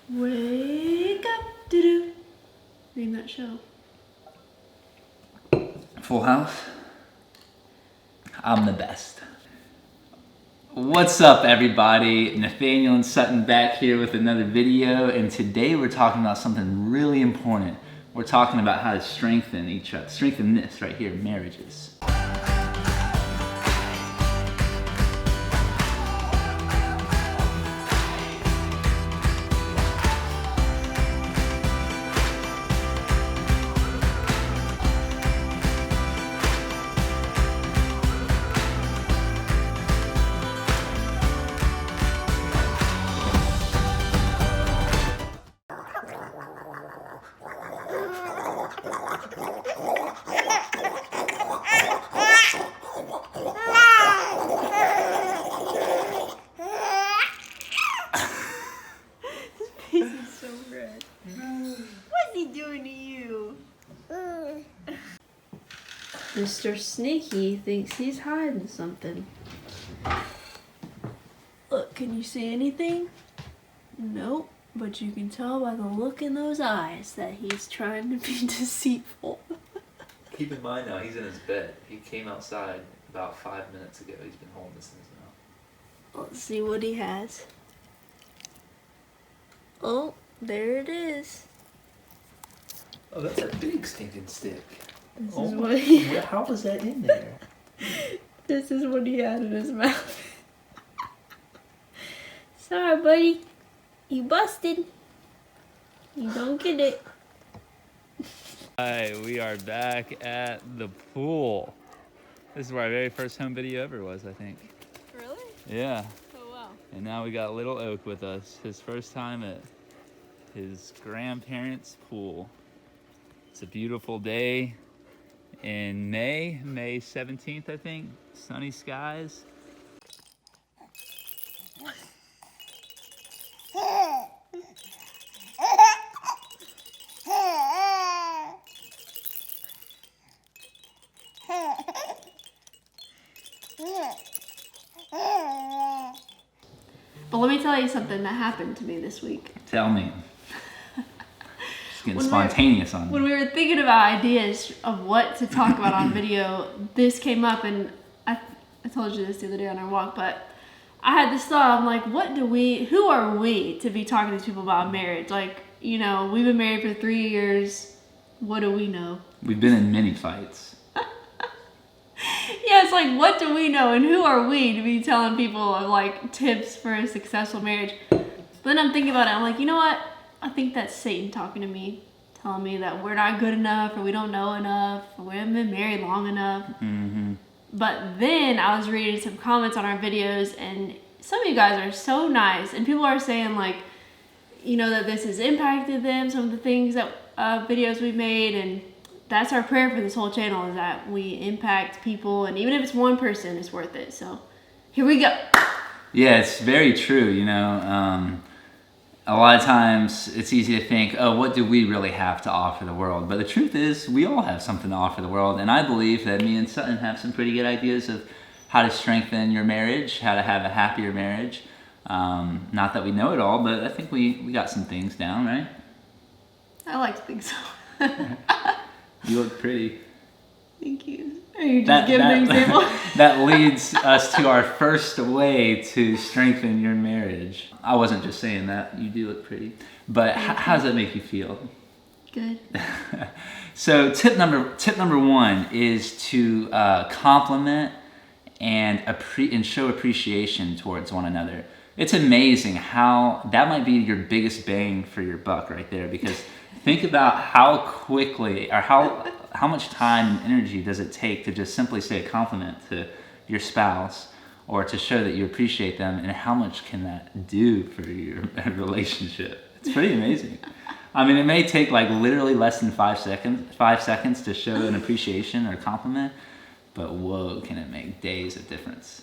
Wake up, doo-doo. Name that show. Full House. I'm the best. What's up, everybody? Nathaniel and Sutton back here with another video, and today we're talking about something really important. We're talking about how to strengthen each other, strengthen this right here, marriages. Mr. Sneaky thinks he's hiding something. Look, can you see anything? Nope, but you can tell by the look in those eyes that he's trying to be deceitful. Keep in mind now, he's in his bed. He came outside about 5 minutes ago. He's been holding this in his mouth. Let's see what he has. Oh, there it is. Oh, that's a big stinking stick. This is what he How was that in there? This is what he had in his mouth. Sorry, buddy. You busted. You don't get it. Hi, we are back at the pool. This is where our very first home video ever was, I think. Really? Yeah. Oh, wow. And now we got little Oak with us. His first time at his grandparents' pool. It's a beautiful day in May 17th, I think. Sunny skies. But let me tell you something that happened to me this week. Tell me. Just getting spontaneous on When me. we were thinking about ideas of what to talk about on video, this came up, and I told you this the other day on our walk, but I had this thought. I'm like, who are we to be talking to these people about marriage? Like, you know, we've been married for 3 years. What do we know? We've been in many fights. Yeah, it's like, what do we know, and who are we to be telling people like tips for a successful marriage? But then I'm thinking about it. I'm like, you know what? I think that's Satan talking to me, telling me that we're not good enough, or we don't know enough, or we haven't been married long enough. Mm-hmm. But then I was reading some comments on our videos, and some of you guys are so nice, and people are saying like, you know, that this has impacted them, some of the things that videos we've made, and that's our prayer for this whole channel, is that we impact people, and even if it's one person, it's worth it. So here we go. Yeah, it's very true, you know. A lot of times it's easy to think, oh, what do we really have to offer the world? But the truth is, we all have something to offer the world, and I believe that me and Sutton have some pretty good ideas of how to strengthen your marriage, how to have a happier marriage. Not that we know it all, but I think we got some things down, right? I like to think so. You look pretty. Thank you. Are you just giving an example? That leads us to our first way to strengthen your marriage. I wasn't just saying that. You do look pretty. But how does that make you feel? Good. So tip number one is to compliment and show appreciation towards one another. It's amazing how that might be your biggest bang for your buck right there, because think about how quickly or how much time and energy does it take to just simply say a compliment to your spouse, or to show that you appreciate them, and how much can that do for your relationship? It's pretty amazing. I mean, it may take like literally less than 5 seconds to show an appreciation or a compliment, but whoa, can it make days of difference.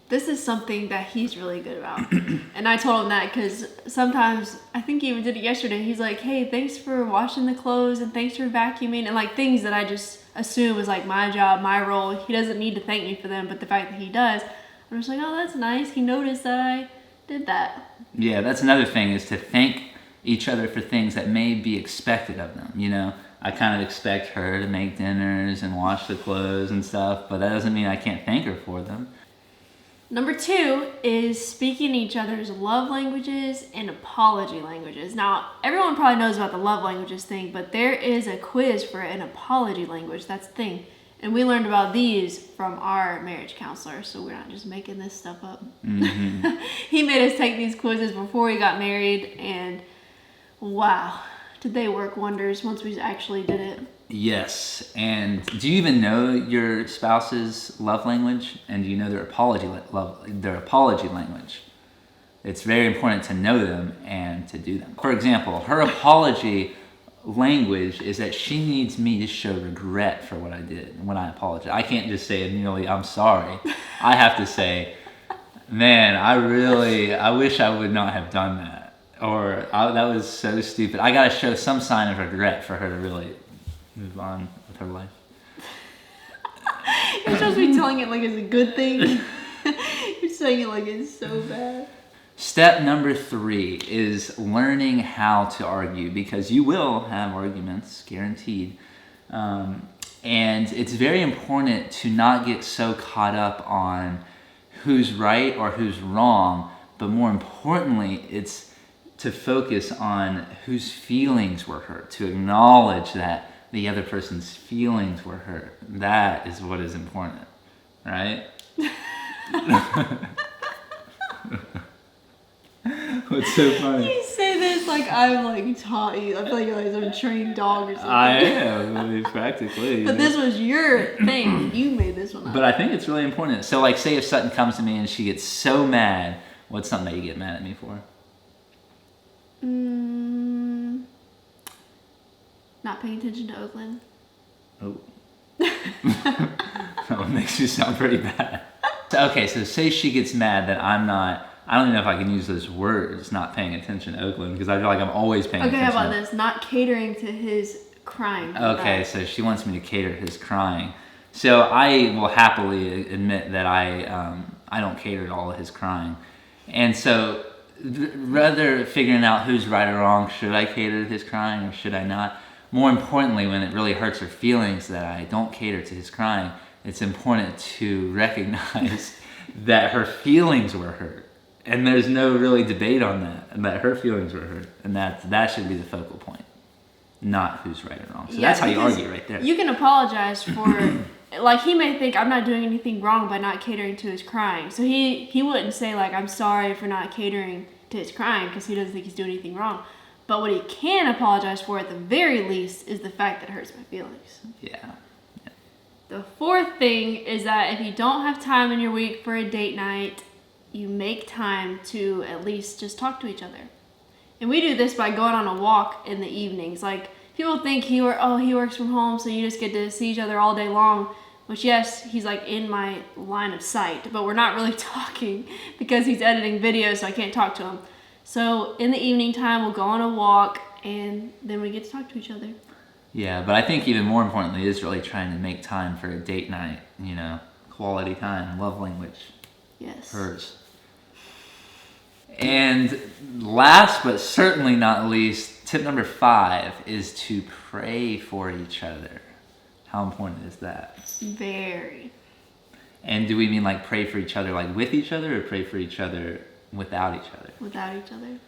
This is something that he's really good about. And I told him that because sometimes, I think he even did it yesterday, he's like, hey, thanks for washing the clothes and thanks for vacuuming, and like things that I just assume is like my job, my role. He doesn't need to thank me for them, but the fact that he does, I'm just like, oh, that's nice. He noticed that I did that. Yeah, that's another thing, is to thank each other for things that may be expected of them. You know, I kind of expect her to make dinners and wash the clothes and stuff, but that doesn't mean I can't thank her for them. Number 2 is speaking each other's love languages and apology languages. Now, everyone probably knows about the love languages thing, but there is a quiz for an apology language. That's the thing. And we learned about these from our marriage counselor, so we're not just making this stuff up. Mm-hmm. He made us take these quizzes before we got married, and wow, did they work wonders once we actually did it. Yes, and do you even know your spouse's love language? And do you know their apology language? It's very important to know them and to do them. For example, her apology language is that she needs me to show regret for what I did when I apologize. I can't just say immediately, I'm sorry. I have to say, man, I wish I would not have done that. Or that was so stupid. I gotta show some sign of regret for her to really move on with her life. You're supposed to be telling it like it's a good thing. You're saying it like it's so bad. Step number 3 is learning how to argue, because you will have arguments, guaranteed. And it's very important to not get so caught up on who's right or who's wrong, but more importantly, it's to focus on whose feelings were hurt, to acknowledge that the other person's feelings were hurt. That is what is important, right? What's so funny? You say this like I've like taught you. I feel like you're like some trained dog or something. I am, I mean, practically. But this was your thing. You made this one up. But I think it's really important. So like, say if Sutton comes to me and she gets so mad, what's something that you get mad at me for? Not paying attention to Oakland. Oh. That one makes you sound pretty bad. Okay, so say she gets mad that I don't even know if I can use those words, not paying attention to Oakland, because I feel like I'm always paying attention. Okay, how about this? Not catering to his crying. Okay, so she wants me to cater to his crying. So I will happily admit that I don't cater to all of his crying. And so rather figuring out who's right or wrong, should I cater to his crying or should I not? More importantly, when it really hurts her feelings that I don't cater to his crying, it's important to recognize that her feelings were hurt. And there's no really debate on that, and that her feelings were hurt. And that should be the focal point, not who's right or wrong. So that's how you argue right there. You can apologize for, like, he may think I'm not doing anything wrong by not catering to his crying. So he wouldn't say, like, I'm sorry for not catering to his crying because he doesn't think he's doing anything wrong. But what he can apologize for at the very least is the fact that it hurts my feelings. Yeah. The 4th thing is that if you don't have time in your week for a date night, you make time to at least just talk to each other. And we do this by going on a walk in the evenings. Like, people think he works from home, so you just get to see each other all day long. Which, yes, he's like in my line of sight, but we're not really talking because he's editing videos, so I can't talk to him. So in the evening time, we'll go on a walk, and then we get to talk to each other. Yeah, but I think even more importantly is really trying to make time for a date night, you know, quality time, love language. Yes. Hers. And last but certainly not least, tip number 5 is to pray for each other. How important is that? Very. And do we mean like pray for each other like with each other or pray for each other without each other? Without each other.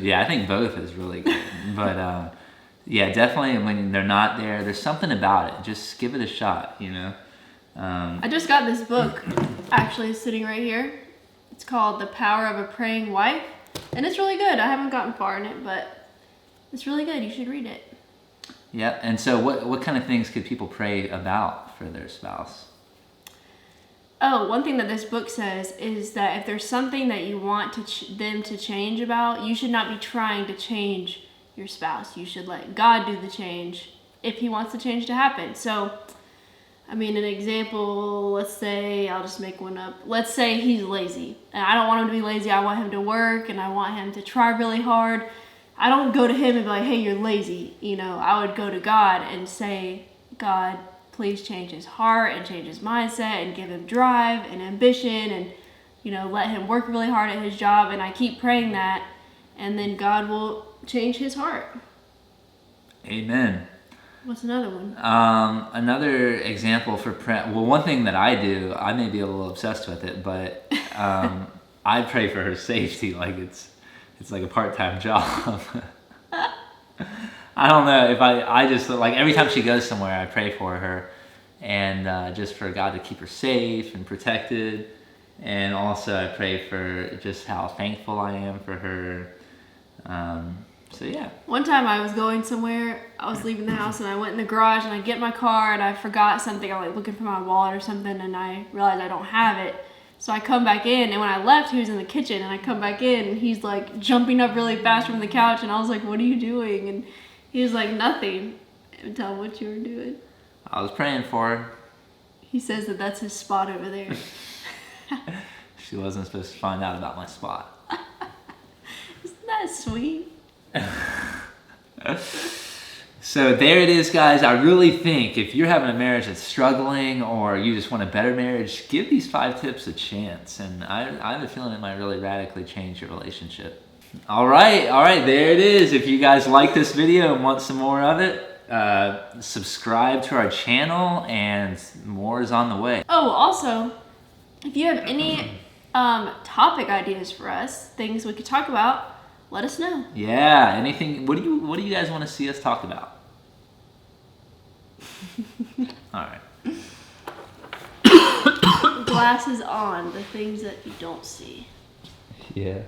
Yeah, I think both is really good. But yeah, definitely when they're not there, there's something about it. Just give it a shot, you know? I just got this book, actually sitting right here. It's called The Power of a Praying Wife. And it's really good. I haven't gotten far in it, but it's really good. You should read it. Yeah, and so what kind of things could people pray about for their spouse? Oh, one thing that this book says is that if there's something that you want them to change about, you should not be trying to change your spouse. You should let God do the change if he wants the change to happen. So, I mean, an example, let's say, I'll just make one up. Let's say he's lazy. And I don't want him to be lazy. I want him to work and I want him to try really hard. I don't go to him and be like, hey, you're lazy. You know, I would go to God and say, God, please change his heart and change his mindset and give him drive and ambition and, you know, let him work really hard at his job. And I keep praying that. and then God will change his heart. Amen. What's another one? Another example for prayer. Well, one thing that I do, I may be a little obsessed with it, but I pray for her safety like it's like a part-time job. I don't know if I just like every time she goes somewhere, I pray for her, and just for God to keep her safe and protected, and also I pray for just how thankful I am for her. So yeah. One time I was going somewhere, I was leaving the house and I went in the garage and I get in my car and I forgot something. I'm like looking for my wallet or something and I realized I don't have it. So I come back in, and when I left, he was in the kitchen, and I come back in and he's like jumping up really fast from the couch, and I was like, what are you doing? And he was like, nothing. And tell him what you were doing. I was praying for her. He says that that's his spot over there. She wasn't supposed to find out about my spot. Isn't that sweet? So there it is, guys. I really think if you're having a marriage that's struggling or you just want a better marriage, give these 5 tips a chance. And I have a feeling it might really radically change your relationship. All right, there it is. If you guys like this video and want some more of it, subscribe to our channel, and more is on the way. Oh, also, if you have any topic ideas for us, things we could talk about, let us know. Yeah, anything. What do you guys want to see us talk about? All right. Glasses on, the things that you don't see. Yeah.